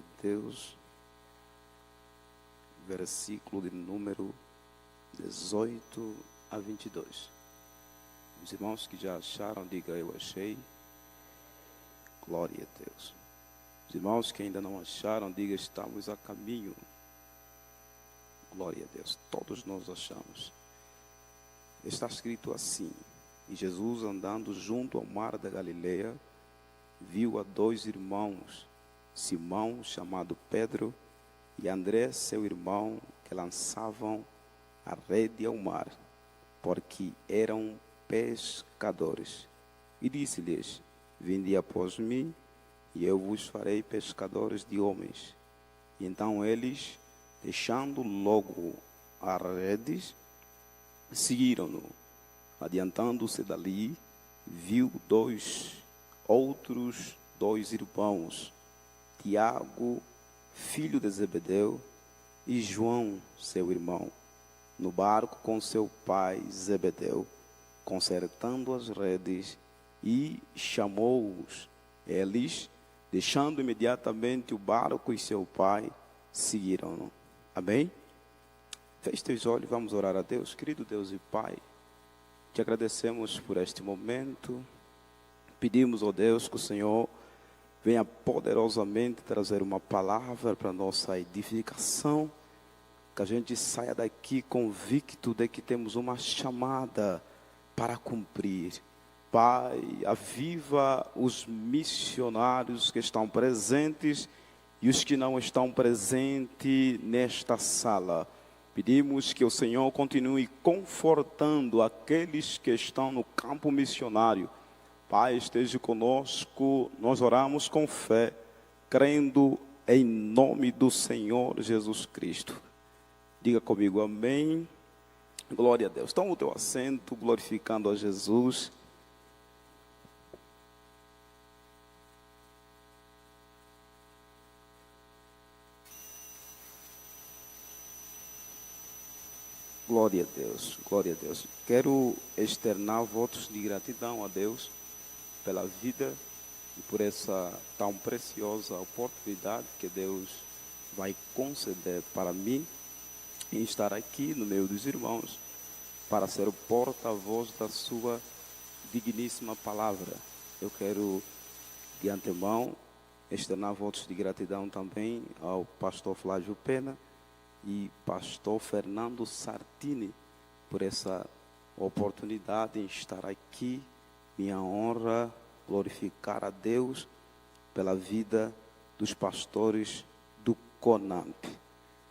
a Deus. Versículo de número 18 a 22. Os irmãos que já acharam, diga eu achei. Glória a Deus. Os irmãos que ainda não acharam, diga estamos a caminho. Glória a Deus. Todos nós achamos. Está escrito assim: e Jesus, andando junto ao mar da Galileia, viu a dois irmãos, Simão, chamado Pedro, e André, seu irmão, que lançavam a rede ao mar, porque eram pescadores. E disse-lhes: vinde após mim, e eu vos farei pescadores de homens. E então eles, deixando logo as redes, seguiram-no. Adiantando-se dali, viu outros dois irmãos, Tiago, filho de Zebedeu, e João, seu irmão, no barco com seu pai Zebedeu, consertando as redes, e chamou-os. Eles, deixando imediatamente o barco e seu pai, seguiram-no. Amém? Feche teus olhos, vamos orar a Deus. Querido Deus e Pai, te agradecemos por este momento. Pedimos, ó Deus, que o Senhor venha poderosamente trazer uma palavra para nossa edificação, que a gente saia daqui convicto de que temos uma chamada para cumprir. Pai, aviva os missionários que estão presentes e os que não estão presentes nesta sala. Pedimos que o Senhor continue confortando aqueles que estão no campo missionário. Pai, esteja conosco, nós oramos com fé, crendo em nome do Senhor Jesus Cristo. Diga comigo, amém. Glória a Deus. Toma o teu assento, glorificando a Jesus. Glória a Deus, glória a Deus. Quero externar votos de gratidão a Deus pela vida e por essa tão preciosa oportunidade que Deus vai conceder para mim em estar aqui no meio dos irmãos para ser o porta-voz da sua digníssima palavra. Eu quero de antemão externar votos de gratidão também ao pastor Flávio Pena e pastor Fernando Sartini por essa oportunidade em estar aqui. Minha honra glorificar a Deus pela vida dos pastores do CONAMP.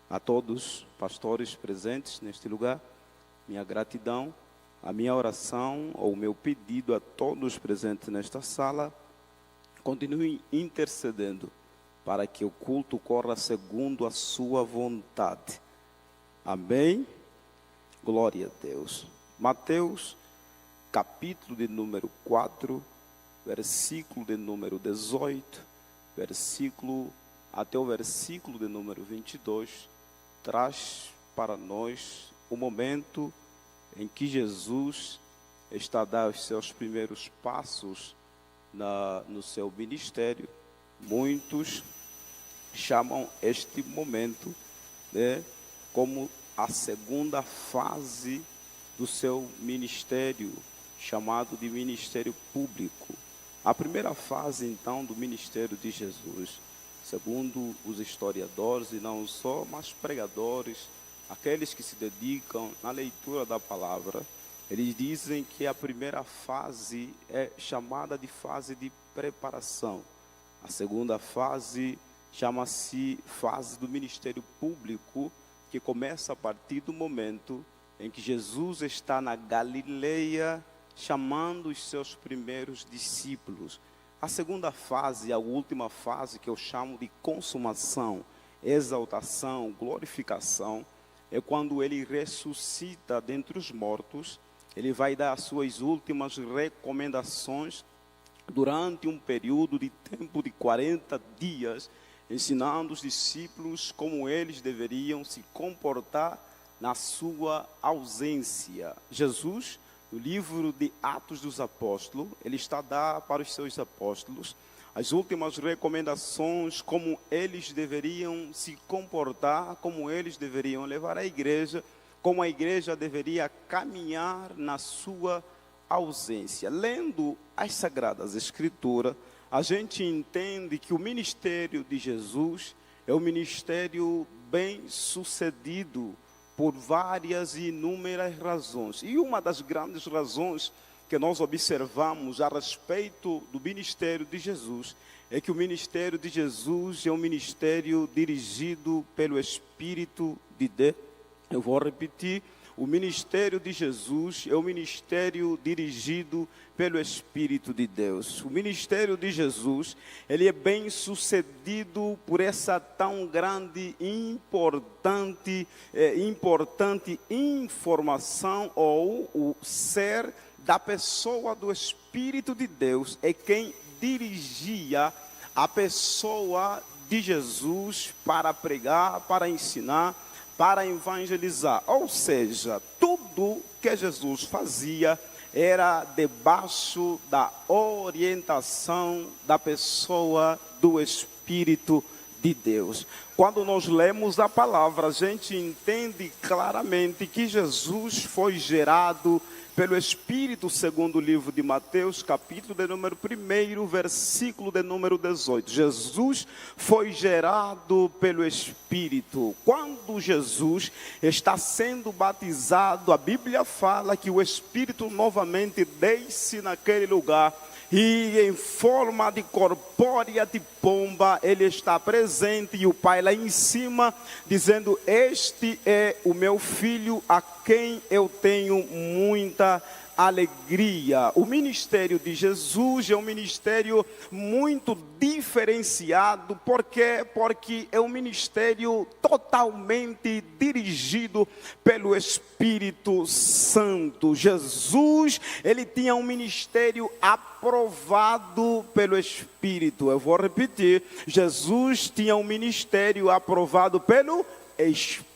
A todos pastores presentes neste lugar, minha gratidão, a minha oração ou o meu pedido a todos presentes nesta sala, continuem intercedendo para que o culto corra segundo a sua vontade. Amém? Glória a Deus. Mateus, capítulo de número 4, versículo de número 18, até o versículo de número 22, traz para nós o momento em que Jesus está a dar os seus primeiros passos no seu ministério. Muitos chamam este momento, como a segunda fase do seu ministério, chamado de ministério público. A primeira fase, então, do ministério de Jesus, segundo os historiadores, e não só, mas pregadores, aqueles que se dedicam na leitura da palavra, eles dizem que a primeira fase é chamada de fase de preparação. A segunda fase chama-se fase do ministério público, que começa a partir do momento em que Jesus está na Galileia, chamando os seus primeiros discípulos. A segunda fase, a última fase, que eu chamo de consumação, exaltação, glorificação, é quando ele ressuscita dentre os mortos. Ele vai dar as suas últimas recomendações durante um período de tempo de 40 dias, ensinando os discípulos como eles deveriam se comportar na sua ausência. Jesus, no livro de Atos dos Apóstolos, ele está a dar para os seus apóstolos as últimas recomendações, como eles deveriam se comportar, como eles deveriam levar a igreja, como a igreja deveria caminhar na sua ausência. Lendo as Sagradas Escrituras, a gente entende que o ministério de Jesus é um ministério bem sucedido por várias e inúmeras razões. E uma das grandes razões que nós observamos a respeito do ministério de Jesus é que o ministério de Jesus é um ministério dirigido pelo Espírito de Deus. Eu vou repetir, o ministério de Jesus é um ministério dirigido pelo Espírito de Deus. O ministério de Jesus, ele é bem sucedido por essa tão grande e importante informação, ou o ser da pessoa do Espírito de Deus é quem dirigia a pessoa de Jesus para pregar, para ensinar, para evangelizar. Ou seja, tudo que Jesus fazia era debaixo da orientação da pessoa do Espírito de Deus. Quando nós lemos a palavra, a gente entende claramente que Jesus foi gerado pelo Espírito, segundo o livro de Mateus, capítulo de número 1, versículo de número 18. Jesus foi gerado pelo Espírito. Quando Jesus está sendo batizado, a Bíblia fala que o Espírito novamente desce naquele lugar, e em forma de corpórea de pomba, ele está presente, e o Pai lá em cima, dizendo: este é o meu filho, a quem eu tenho muita alegria. O ministério de Jesus é um ministério muito diferenciado. Por quê? Porque é um ministério totalmente dirigido pelo Espírito Santo. Jesus, ele tinha um ministério aprovado pelo Espírito. Eu vou repetir, Jesus tinha um ministério aprovado pelo Espírito.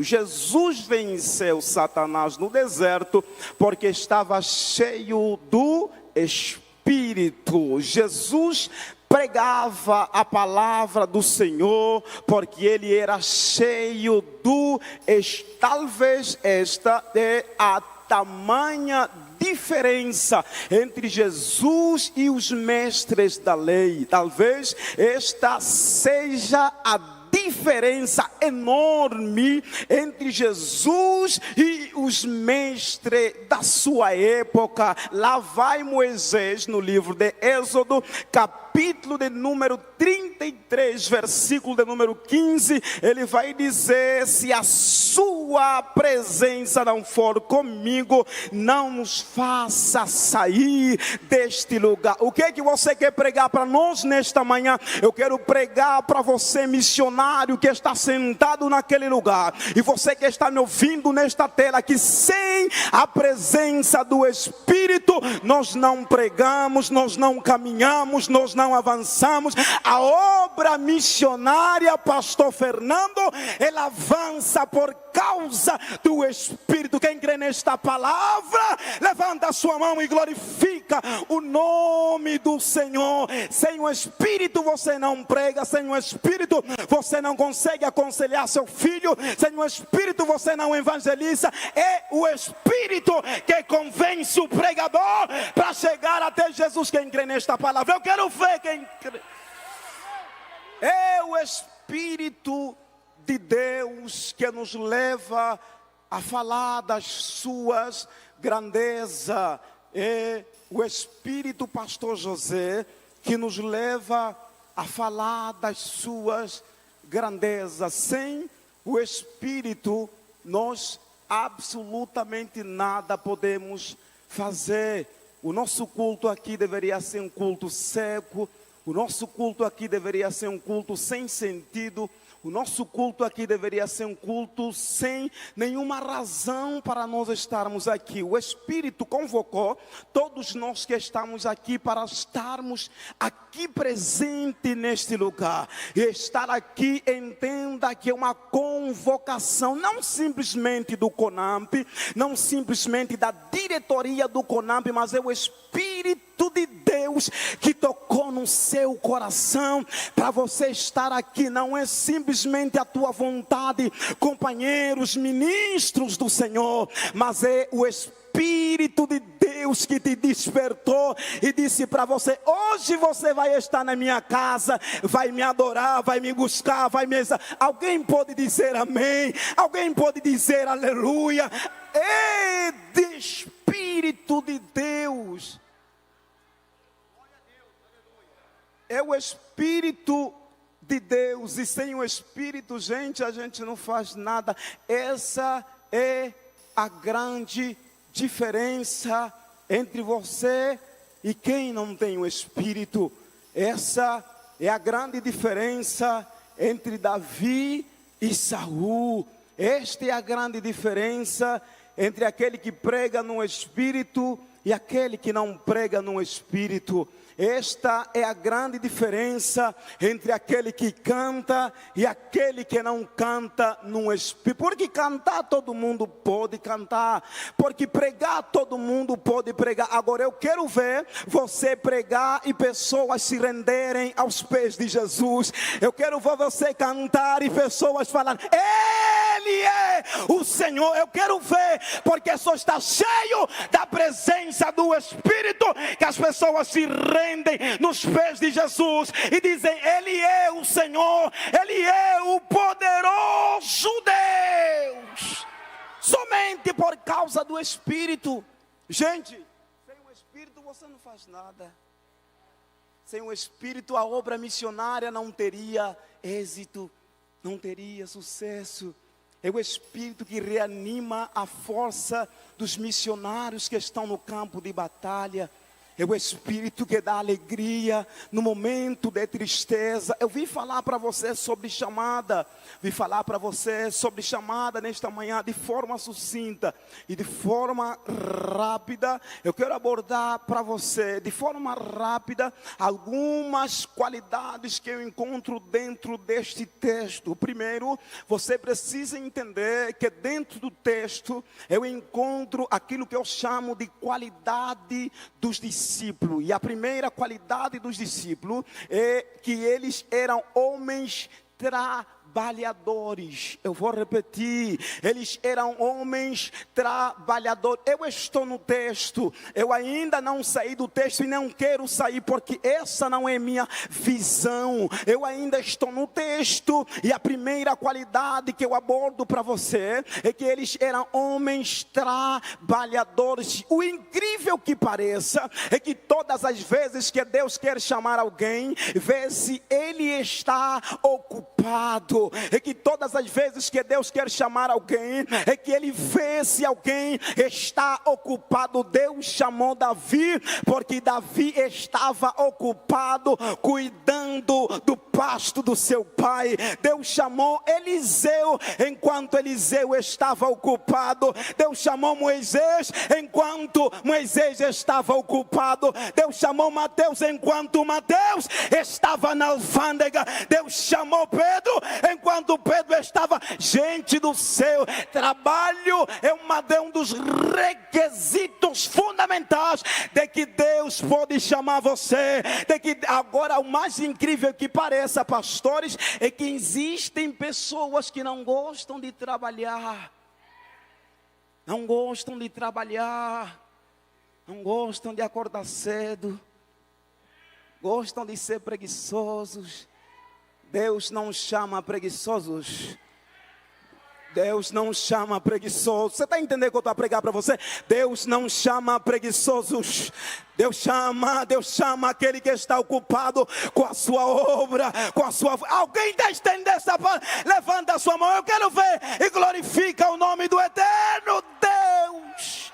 Jesus venceu Satanás no deserto porque estava cheio do Espírito. Jesus pregava a palavra do Senhor porque ele era cheio do Espírito. Talvez esta é a tamanha diferença entre Jesus e os mestres da lei. Talvez esta seja a diferença enorme entre Jesus e os mestres da sua época. Lá vai Moisés no livro de Êxodo, capítulo de número 33, versículo de número 15, ele vai dizer: se a sua presença não for comigo, não nos faça sair deste lugar. O que é que você quer pregar para nós nesta manhã? Eu quero pregar para você, missionário, que está sentado naquele lugar, e você que está me ouvindo nesta tela, que sem a presença do Espírito, nós não pregamos, nós não caminhamos, nós não avançamos. A obra missionária, pastor Fernando, ela avança por causa do Espírito. Quem crê nesta palavra, levanta a sua mão e glorifica o nome do Senhor. Sem o Espírito você não prega, sem o Espírito você não consegue aconselhar seu filho, sem o Espírito você não evangeliza. É o Espírito que convence o pregador para chegar até Jesus. Quem crê nesta palavra? Eu quero ver quem crê. É o Espírito de Deus que nos leva a falar das suas grandezas. É o Espírito, pastor José, que nos leva a falar das suas grandezas. Sem o Espírito, nós absolutamente nada podemos fazer. O nosso culto aqui deveria ser um culto seco. O nosso culto aqui deveria ser um culto sem sentido. O nosso culto aqui deveria ser um culto sem nenhuma razão para nós estarmos aqui. O Espírito convocou todos nós que estamos aqui para estarmos aqui presente neste lugar. E estar aqui, entenda que é uma convocação, não simplesmente do CONAMP, não simplesmente da diretoria do CONAMP, mas é o Espírito de Deus Deus que tocou no seu coração para você estar aqui. Não é simplesmente a tua vontade, companheiros, ministros do Senhor, mas é o Espírito de Deus que te despertou e disse para você: hoje você vai estar na minha casa, vai me adorar, vai me buscar, vai me... Alguém pode dizer amém? Alguém pode dizer aleluia? É de Espírito de Deus. É o Espírito de Deus, e sem o Espírito, gente, a gente não faz nada. Essa é a grande diferença entre você e quem não tem o Espírito. Essa é a grande diferença entre Davi e Saul. Esta é a grande diferença entre aquele que prega no Espírito e aquele que não prega no Espírito. Esta é a grande diferença entre aquele que canta e aquele que não canta no Espírito. Porque cantar todo mundo pode cantar, porque pregar todo mundo pode pregar. Agora eu quero ver você pregar e pessoas se renderem aos pés de Jesus. Eu quero ver você cantar e pessoas falarem: Ele é o Senhor. Eu quero ver, porque só está cheio da presença do Espírito que as pessoas se rendem nos pés de Jesus e dizem: Ele é o Senhor, Ele é o poderoso Deus. Somente por causa do Espírito. Gente, sem o Espírito você não faz nada. Sem o Espírito a obra missionária não teria êxito, não teria sucesso. É o Espírito que reanima a força dos missionários que estão no campo de batalha. É o Espírito que dá alegria no momento de tristeza. Eu vim falar para você sobre chamada. Vim falar para você sobre chamada nesta manhã de forma sucinta e de forma rápida. Eu quero abordar para você de forma rápida algumas qualidades que eu encontro dentro deste texto. Primeiro, você precisa entender que dentro do texto eu encontro aquilo que eu chamo de qualidade dos discípulos. E a primeira qualidade dos discípulos é que eles eram homens trabalhadores. Eu vou repetir: eles eram homens trabalhadores. Eu estou no texto, eu ainda não saí do texto e não quero sair, porque essa não é minha visão. Eu ainda estou no texto, e a primeira qualidade que eu abordo para você é que eles eram homens trabalhadores. O incrível que pareça é que todas as vezes que Deus quer chamar alguém, vê se ele está ocupado. É que todas as vezes que Deus quer chamar alguém, é que ele vê se alguém está ocupado. Deus chamou Davi porque Davi estava ocupado cuidando do pasto do seu pai. Deus chamou Eliseu enquanto Eliseu estava ocupado. Deus chamou Moisés enquanto Moisés estava ocupado. Deus chamou Mateus enquanto Mateus estava na alfândega. Deus chamou Pedro enquanto Pedro estava... Gente do céu, trabalho é um dos requisitos fundamentais de que Deus pode chamar você. Agora, o mais incrível que pareça, pastores, é que existem pessoas que não gostam de trabalhar. Não gostam de trabalhar. Não gostam de acordar cedo. Gostam de ser preguiçosos. Deus não chama preguiçosos. Deus não chama preguiçosos. Você está entendendo o que eu estou a pregar para você? Deus não chama preguiçosos. Deus chama aquele que está ocupado com a sua obra, com a sua... Alguém está estendendo essa palavra? Levanta a sua mão, eu quero ver, e glorifica o nome do eterno Deus.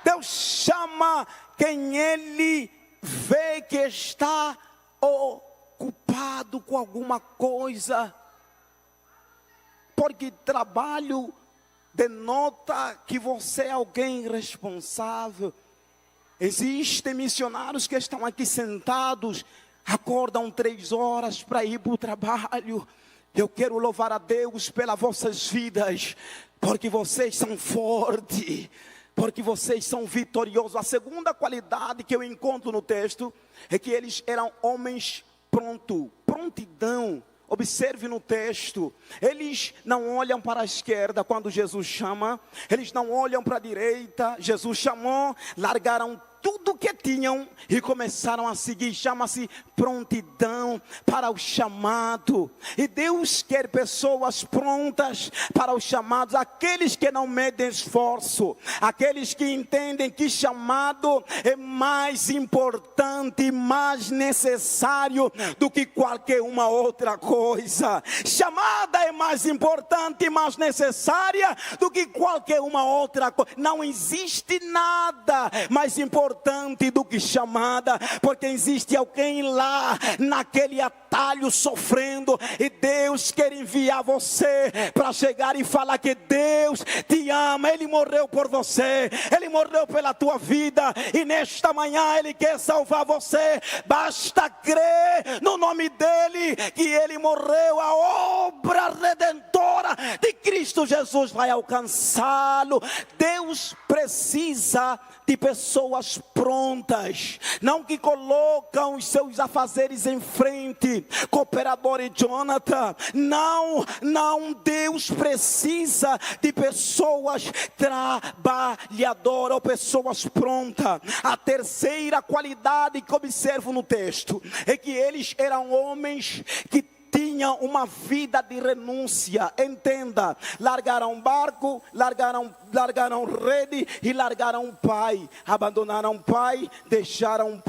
Deus chama quem Ele vê que está ocupado com alguma coisa. Porque trabalho denota que você é alguém responsável. Existem missionários que estão aqui sentados, acordam 3 horas para ir para o trabalho. Eu quero louvar a Deus pelas vossas vidas, porque vocês são fortes. porque vocês são vitoriosos. A segunda qualidade que eu encontro no texto é que eles eram homens prontidão. Observe no texto, eles não olham para a esquerda quando Jesus chama, eles não olham para a direita. Jesus chamou, largaram tudo que tinham e começaram a seguir. Chama-se prontidão para o chamado. E Deus quer pessoas prontas para os chamados, aqueles que não medem esforço, aqueles que entendem que chamado é mais importante e mais necessário do que qualquer uma outra coisa. Chamada é mais importante e mais necessária do que qualquer uma outra coisa. Não existe nada mais importante do que chamada, porque existe alguém lá naquele atalho sofrendo, e Deus quer enviar você para chegar e falar que Deus te ama. Ele morreu por você, Ele morreu pela tua vida, e nesta manhã Ele quer salvar você. Basta crer no nome dEle, que Ele morreu. A obra redentora de Cristo Jesus vai alcançá-lo. Deus precisa de pessoas prontas, não que colocam os seus afazeres em frente. Cooperador e Jonathan, não, Deus precisa de pessoas trabalhadoras ou pessoas prontas. A terceira qualidade que observo no texto é que eles eram homens que tinham uma vida de renúncia. Entenda, largaram barco, largaram rede e largaram pai. Abandonaram pai, deixaram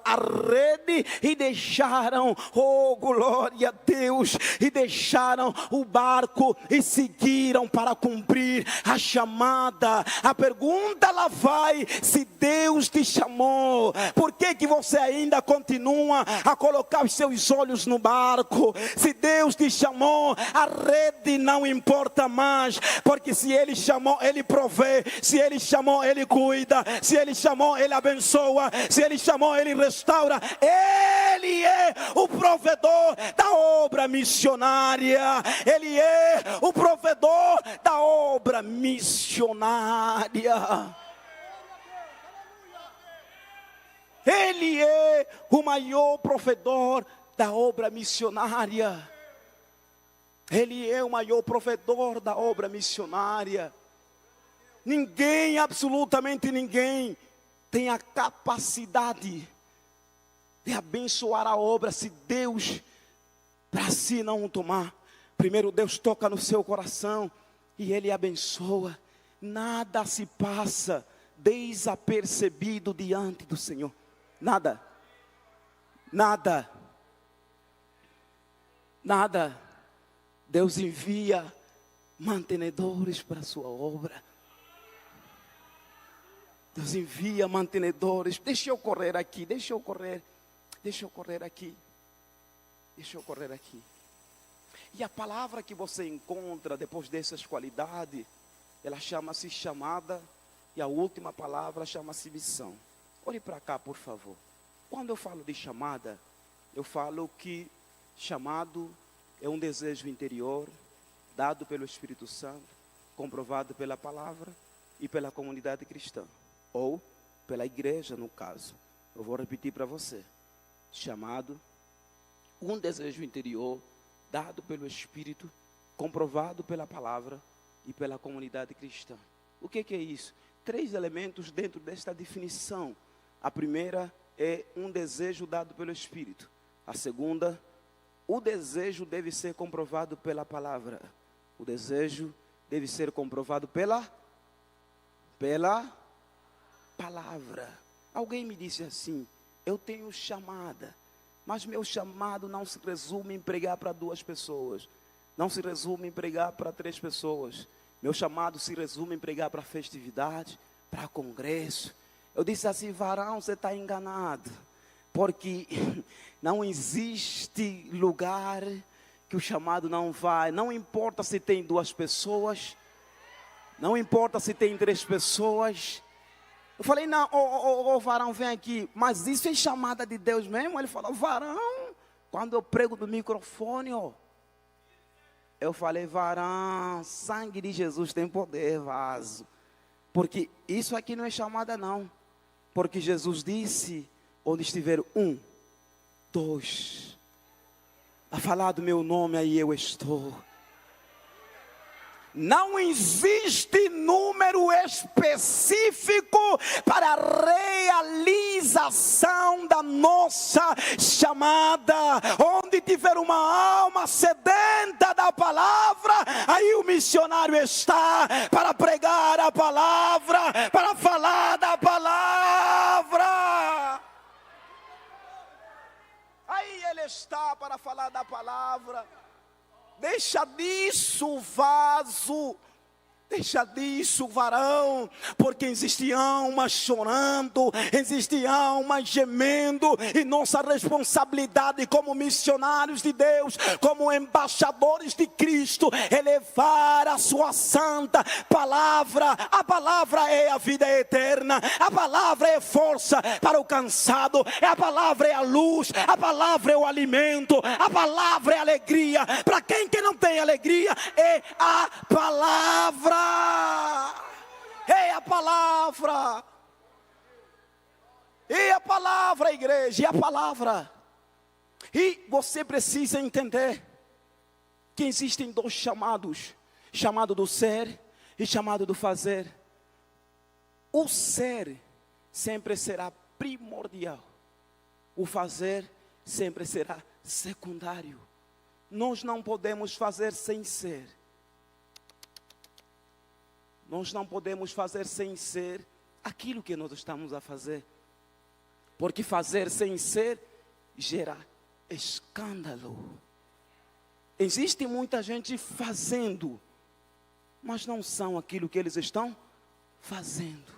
a rede e deixaram, oh glória a Deus, e deixaram o barco e seguiram para cumprir a chamada. A pergunta lá vai: se Deus te chamou, por que você ainda continua a colocar os seus olhos no barco? Se Deus te chamou, a rede não importa mais, porque se Ele chamou, Ele provê. Se Ele chamou, Ele cuida. Se Ele chamou, Ele abençoa. Se Ele chamou, Ele restaura. Ele é o provedor da obra missionária. Ele é o provedor da obra missionária. Ele é o maior provedor da obra missionária. Ele é o maior provedor da obra missionária. Ninguém, absolutamente ninguém, tem a capacidade de abençoar a obra se Deus para si não o tomar. Primeiro Deus toca no seu coração e Ele abençoa. Nada se passa desapercebido diante do Senhor. Nada. Deus envia mantenedores para a sua obra. Deus envia mantenedores. Deixa eu correr aqui. E a palavra que você encontra depois dessas qualidades, ela chama-se chamada, e a última palavra chama-se missão. Olhe para cá, por favor. Quando eu falo de chamada, eu falo que chamado é um desejo interior, dado pelo Espírito Santo, comprovado pela palavra e pela comunidade cristã, ou pela igreja no caso. Eu vou repetir para você. Chamado, um desejo interior, dado pelo Espírito, comprovado pela palavra e pela comunidade cristã. O que é isso? 3 elementos dentro desta definição. A primeira é um desejo dado pelo Espírito. A segunda, o desejo deve ser comprovado pela palavra. O desejo deve ser comprovado pela palavra. Alguém me disse assim: eu tenho chamada, mas meu chamado não se resume em pregar para 2 pessoas. Não se resume em pregar para 3 pessoas. Meu chamado se resume em pregar para festividade, para congresso. Eu disse assim: varão, você está enganado. Porque não existe lugar que o chamado não vai. Não importa se tem 2 pessoas. Não importa se tem 3 pessoas. Eu falei: não, varão, vem aqui. Mas isso é chamada de Deus mesmo? Ele falou: varão, quando eu prego no microfone, eu falei: varão, sangue de Jesus tem poder, vaso. Porque isso aqui não é chamada não. Porque Jesus disse, onde estiver 1, 2, a falar do meu nome, aí eu estou. Não existe número específico para a realização da nossa chamada. Onde tiver uma alma sedenta da palavra, aí o missionário está para pregar a palavra, para falar da palavra. Aí ele está para falar da palavra. Deixa disso, vaso. Deixa disso, varão, porque existe alma chorando, existe alma gemendo, e nossa responsabilidade como missionários de Deus, como embaixadores de Cristo, é levar a sua santa palavra. A palavra é a vida eterna, a palavra é força para o cansado, a palavra é a luz, a palavra é o alimento, a palavra é a alegria. Para quem que não tem alegria, é a palavra. É a palavra. É a palavra, igreja, é a palavra. E você precisa entender que existem 2 chamados: chamado do ser e chamado do fazer. O ser sempre será primordial, o fazer sempre será secundário. Nós não podemos fazer sem ser. Nós não podemos fazer sem ser aquilo que nós estamos a fazer. Porque fazer sem ser gera escândalo. Existe muita gente fazendo, mas não são aquilo que eles estão fazendo.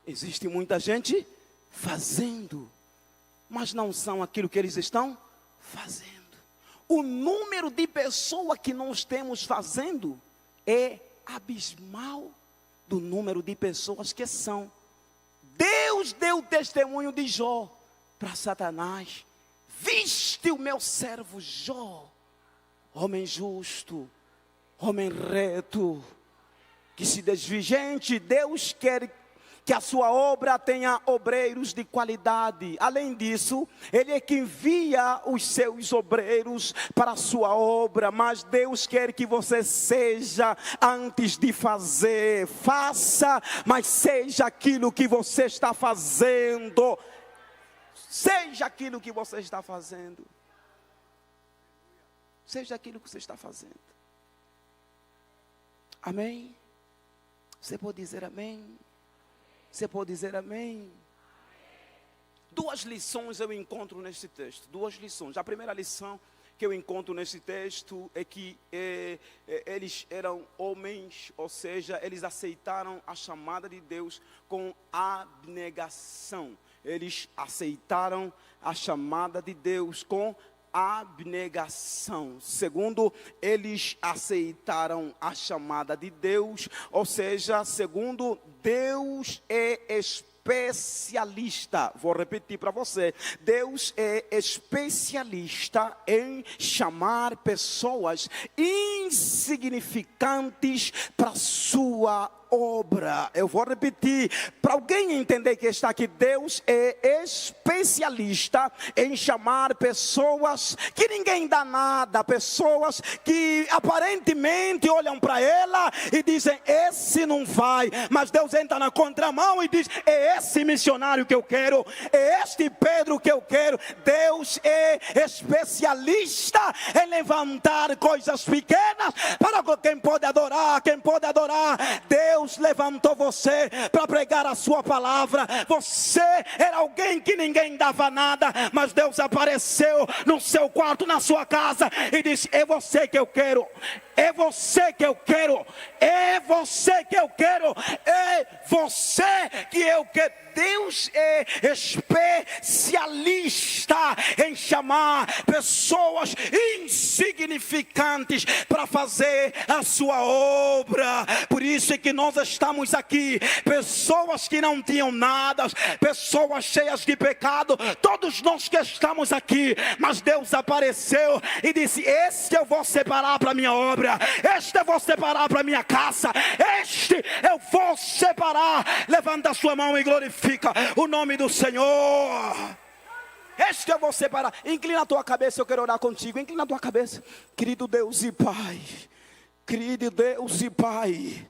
Existe muita gente fazendo, mas não são aquilo que eles estão fazendo. O número de pessoas que nós temos fazendo é abismal do número de pessoas que são. Deus deu testemunho de Jó para Satanás: viste o meu servo Jó, homem justo, homem reto, que se desvia. Gente, Deus quer que a sua obra tenha obreiros de qualidade. Além disso, Ele é que envia os seus obreiros para a sua obra. Mas Deus quer que você seja, antes de fazer, faça, mas seja aquilo que você está fazendo. Seja aquilo que você está fazendo. Seja aquilo que você está fazendo. Amém? Você pode dizer amém? Você pode dizer amém? 2 lições eu encontro nesse texto. 2 lições. A primeira lição que eu encontro nesse texto é que eles eram homens, ou seja, eles aceitaram a chamada de Deus com abnegação. Eles aceitaram a chamada de Deus com abnegação. Segundo, eles aceitaram a chamada de Deus, ou seja, segundo, Deus é especialista. Vou repetir para você: Deus é especialista em chamar pessoas insignificantes para a sua obra. Eu vou repetir para alguém entender que está aqui: Deus é especialista em chamar pessoas que ninguém dá nada, pessoas que aparentemente olham para ela e dizem: esse não vai. Mas Deus entra na contramão e diz: é esse missionário que eu quero, é este Pedro que eu quero. Deus é especialista em levantar coisas pequenas para quem pode adorar, Deus levantou você para pregar a sua palavra. Você era alguém que ninguém dava nada, mas Deus apareceu no seu quarto, na sua casa, e disse: é você que eu quero, é você que eu quero, é você que eu quero, é você que eu quero. Deus é especialista em chamar pessoas insignificantes para fazer a sua obra. Por isso é que nós nós estamos aqui, pessoas que não tinham nada, pessoas cheias de pecado, todos nós que estamos aqui, mas Deus apareceu e disse: este eu vou separar para a minha obra, este eu vou separar para a minha casa, este eu vou separar. Levanta a sua mão e glorifica o nome do Senhor. Este eu vou separar. Inclina a tua cabeça, eu quero orar contigo. Inclina a tua cabeça. Querido Deus e Pai, querido Deus e Pai,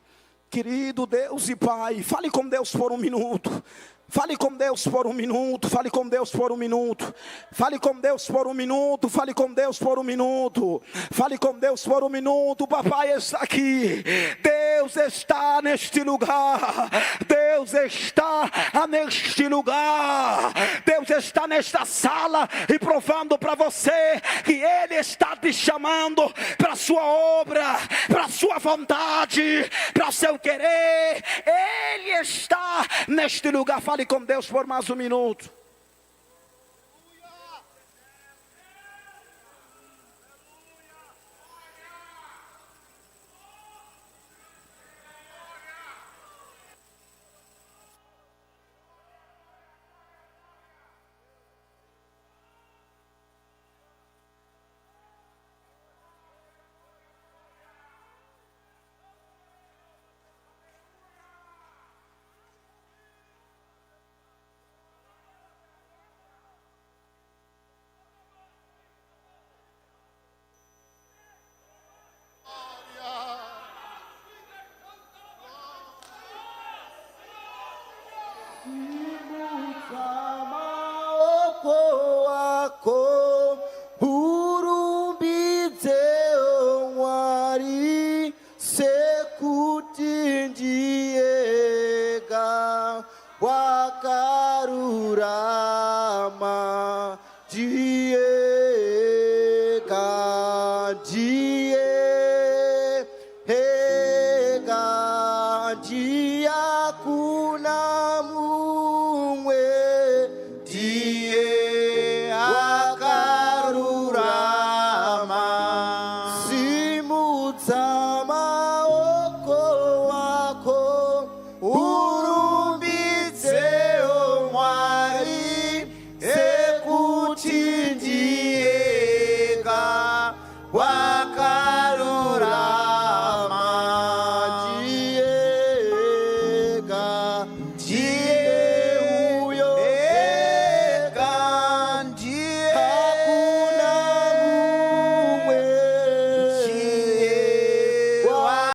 querido Deus e Pai, fale com Deus por um minuto. Fale com Deus por um minuto, fale com Deus por um minuto, fale com Deus por um minuto, fale com Deus por um minuto, fale com Deus por um minuto. Papai está aqui, Deus está neste lugar, Deus está neste lugar, Deus está nesta sala e provando para você que Ele está te chamando para a sua obra, para a sua vontade, para o seu querer. Ele está neste lugar. Fale com Deus por mais um minuto. Wow.